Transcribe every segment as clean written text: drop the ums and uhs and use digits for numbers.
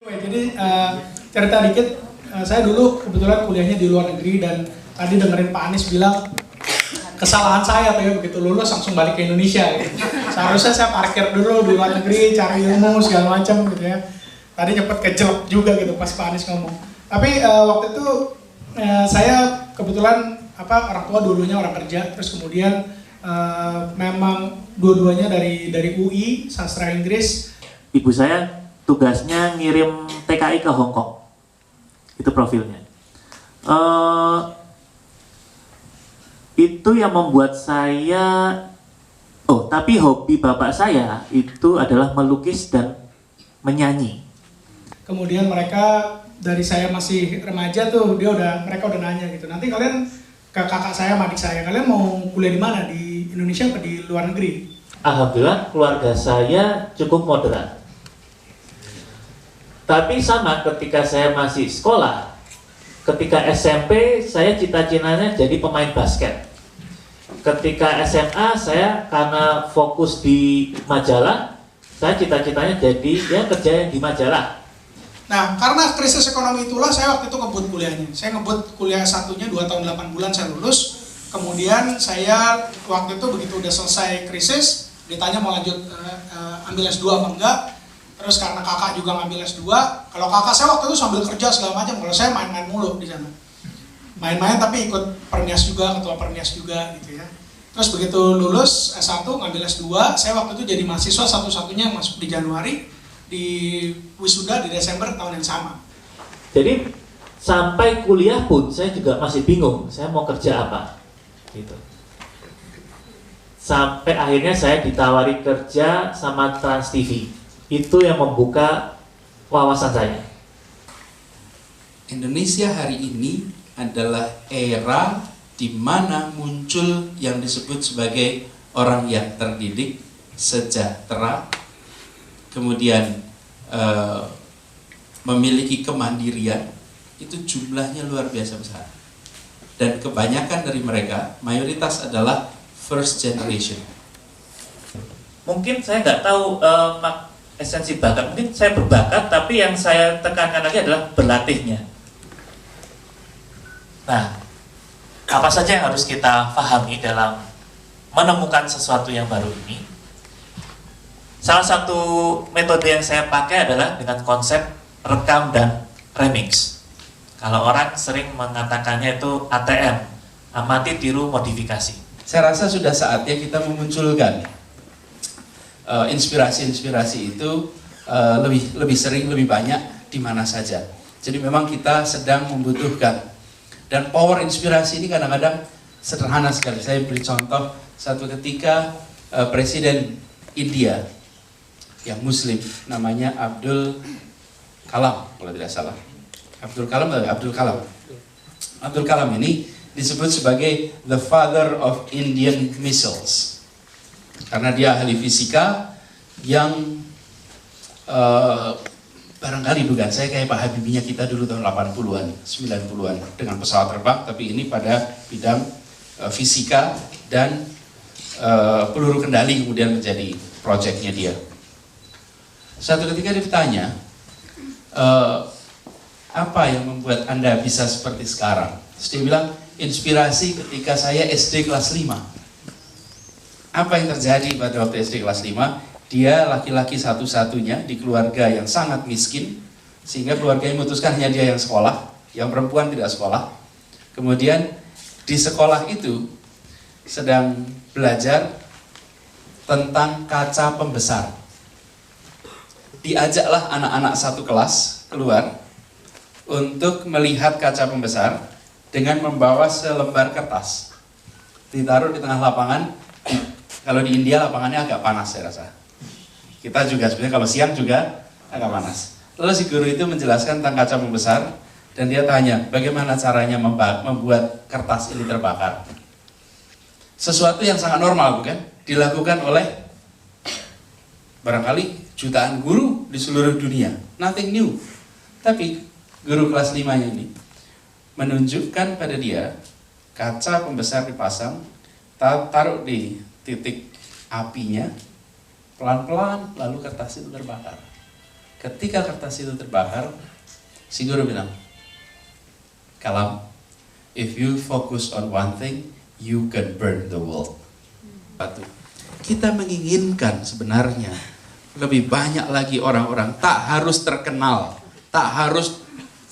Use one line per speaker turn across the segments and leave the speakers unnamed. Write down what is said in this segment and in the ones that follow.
Jadi cerita dikit, saya dulu kebetulan kuliahnya di luar negeri dan tadi dengerin Pak Anies bilang kesalahan saya tuh ya, begitu lulus langsung balik ke Indonesia gitu. Seharusnya saya parkir dulu di luar negeri, cari ilmu segala macam gitu ya. Tadi cepet kejelek juga gitu pas Pak Anies ngomong. Tapi waktu itu saya kebetulan orang tua dulunya orang kerja, terus kemudian memang dua-duanya dari UI, sastra Inggris.
Ibu saya tugasnya ngirim TKI ke Hong Kong, itu profilnya. Itu yang membuat saya, tapi hobi bapak saya itu adalah melukis dan menyanyi.
Kemudian mereka dari saya masih remaja tuh mereka udah nanya gitu, nanti kalian ke kakak saya, adik saya, kalian mau kuliah di mana, di Indonesia atau di luar negeri?
Alhamdulillah keluarga saya cukup moderat. Tapi sama ketika saya masih sekolah, ketika SMP saya cita-citanya jadi pemain basket. Ketika SMA saya karena fokus di majalah, saya cita-citanya jadi kerja di majalah.
Nah, karena krisis ekonomi itulah saya waktu itu ngebut kuliahnya. Saya ngebut kuliah satunya 2 tahun 8 bulan saya lulus. Kemudian saya waktu itu begitu udah selesai krisis, ditanya mau lanjut ambil S2 apa enggak. Terus karena kakak juga ngambil S2, kalau kakak saya waktu itu sambil kerja segala macam, kalau saya main-main mulu di sana. Main-main tapi ikut Pernias juga, ketua Pernias juga gitu ya. Terus begitu lulus S1 ngambil S2, saya waktu itu jadi mahasiswa satu-satunya yang masuk di Januari, di wisuda di Desember tahun yang sama.
Jadi sampai kuliah pun saya juga masih bingung, saya mau kerja apa gitu. Sampai akhirnya saya ditawari kerja sama Trans TV. Itu yang membuka wawasan saya.
Indonesia hari ini adalah era di mana muncul yang disebut sebagai orang yang terdidik, sejahtera, kemudian memiliki kemandirian, itu jumlahnya luar biasa besar. Dan kebanyakan dari mereka, mayoritas adalah first generation.
Mungkin saya nggak tahu esensi bakat, mungkin saya berbakat, tapi yang saya tekankan lagi adalah berlatihnya. Nah, apa saja yang harus kita pahami dalam menemukan sesuatu yang baru ini? Salah satu metode yang saya pakai adalah dengan konsep rekam dan remix. Kalau orang sering mengatakannya itu ATM, amati, tiru, modifikasi.
Saya rasa sudah saatnya kita memunculkan inspirasi-inspirasi itu lebih sering, lebih banyak di mana saja. Jadi memang kita sedang membutuhkan, dan power inspirasi ini kadang-kadang sederhana sekali. Saya beri contoh, satu ketika Presiden India yang Muslim, namanya Abdul Kalam kalau tidak salah. Abdul Kalam ini disebut sebagai the father of Indian missiles. Karena dia ahli fisika yang barangkali dugaan saya kayak Pak Habibie kita dulu tahun 80-an, 90-an dengan pesawat terbang, tapi ini pada bidang fisika dan peluru kendali kemudian menjadi proyeknya dia. Suatu ketika dia ditanya, apa yang membuat Anda bisa seperti sekarang? Terus dia bilang, inspirasi ketika saya SD kelas 5. Apa yang terjadi pada waktu SD kelas 5? Dia laki-laki satu-satunya di keluarga yang sangat miskin, sehingga keluarga yang memutuskan hanya dia yang sekolah, yang perempuan tidak sekolah. Kemudian di sekolah itu sedang belajar tentang kaca pembesar. Diajaklah anak-anak satu kelas keluar untuk melihat kaca pembesar dengan membawa selembar kertas. Ditaruh di tengah lapangan. Kalau di India lapangannya agak panas saya rasa. Kita juga sebenarnya kalau siang juga agak panas. Lalu si guru itu menjelaskan tentang kaca pembesar dan dia tanya bagaimana caranya membuat kertas ini terbakar. Sesuatu yang sangat normal bukan? Dilakukan oleh barangkali jutaan guru di seluruh dunia. Nothing new. Tapi guru kelas 5-nya ini menunjukkan pada dia kaca pembesar dipasang, taruh di titik apinya, pelan-pelan lalu kertas itu terbakar. Ketika kertas itu terbakar, si guru bilang, Kalam, if you focus on one thing, you can burn the world. Kita menginginkan sebenarnya lebih banyak lagi orang-orang, tak harus terkenal, tak harus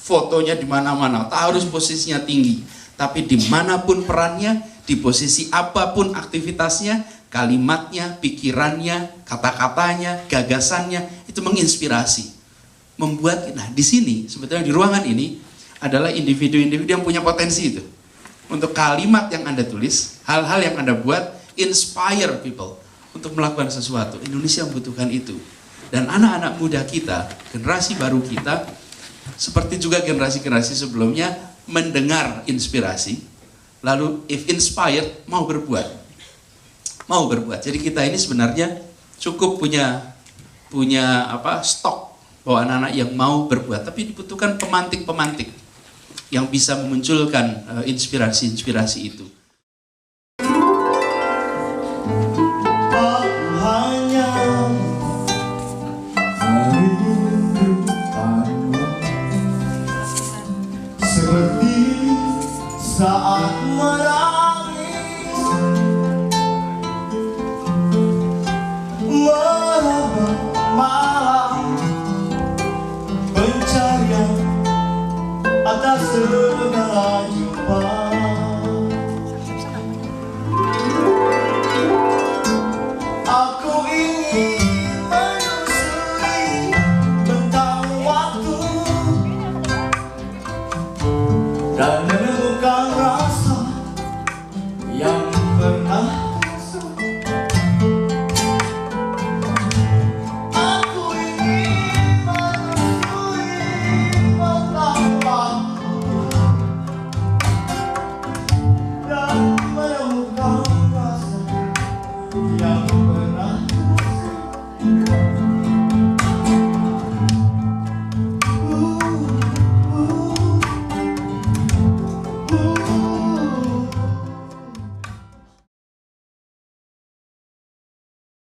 fotonya di mana-mana, tak harus posisinya tinggi, tapi dimanapun perannya, di posisi apapun aktivitasnya, kalimatnya, pikirannya, kata-katanya, gagasannya, itu menginspirasi. Membuat, nah di sini, sebetulnya di ruangan ini, adalah individu-individu yang punya potensi itu. Untuk kalimat yang Anda tulis, hal-hal yang Anda buat, inspire people untuk melakukan sesuatu. Indonesia membutuhkan itu. Dan anak-anak muda kita, generasi baru kita, seperti juga generasi-generasi sebelumnya, mendengar inspirasi, lalu if inspired, mau berbuat. Mau berbuat. Jadi kita ini sebenarnya cukup punya stok bahwa anak-anak yang mau berbuat, tapi dibutuhkan pemantik-pemantik yang bisa memunculkan inspirasi-inspirasi itu.
Aku hanya merindukanmu seperti saat menangis, meraba malam pencarian atas segala